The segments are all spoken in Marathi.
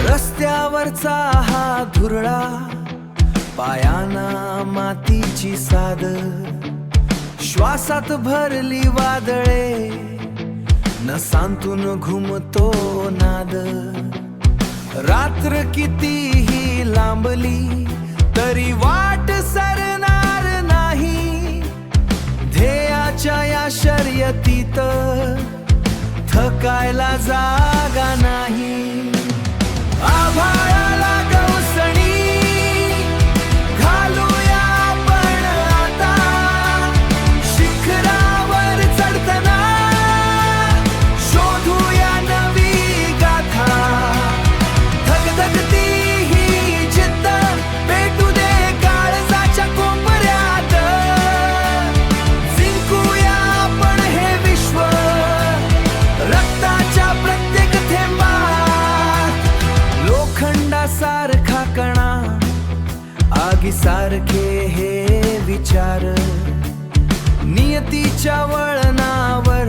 रस्त्यावरचा हा धुरळा, पायाना मातीची साद, श्वासात भरली वादळे, नसांतून घुमतो नाद. रात्र कितीही लांबली तरी वाट सरणार नाही, ध्येयाच्या या शर्यतीत थकायला जागा नाही. आभाळाला गवसणी घालूया आपण आता, शिखरावर चढताना शोधूया नवी गाथा. धगधगती ही जिद्द पेटू दे काळजाच्या कोपऱ्यात, जिंकूया आपण हे विश्व रक्ताच्या प्रत्येक थेंबात. लोखंडासारखा कणा, आगीसारखे हे विचार, नियतीच्या वळणावर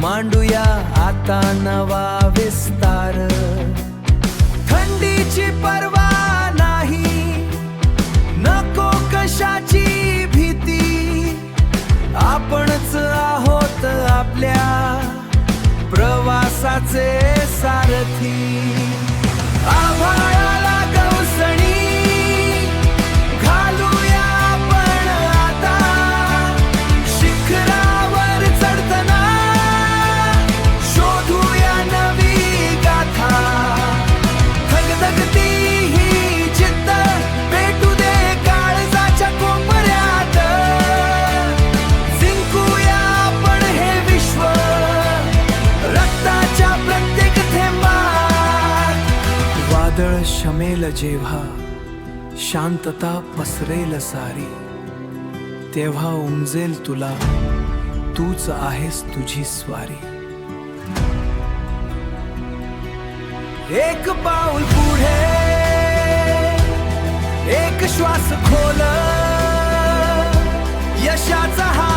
मांडूया आता नवा विस्तार. थंडीची पर्वा नाही, नको कशाची भीती, आपणच आहोत आपल्या प्रवासाचे सारथी. आभाळाला गवसणी घालूया आपण आता, शिखरावर चढताना शोधूया नवी गाथा. धगधगती ही जिद्द पेटू दे काळजाच्या कोपऱ्यात, जिंकूया आपण हे विश्व रक्ताच्या प्रत्येक थेंबात. वादळ शमेल जेव्हा, शांतता पसरेल सारी, तेव्हा उमजेल तुला तूच आहेस तुझी स्वारी. एक पाऊल पुढे, एक श्वास खोल, यशाचा हा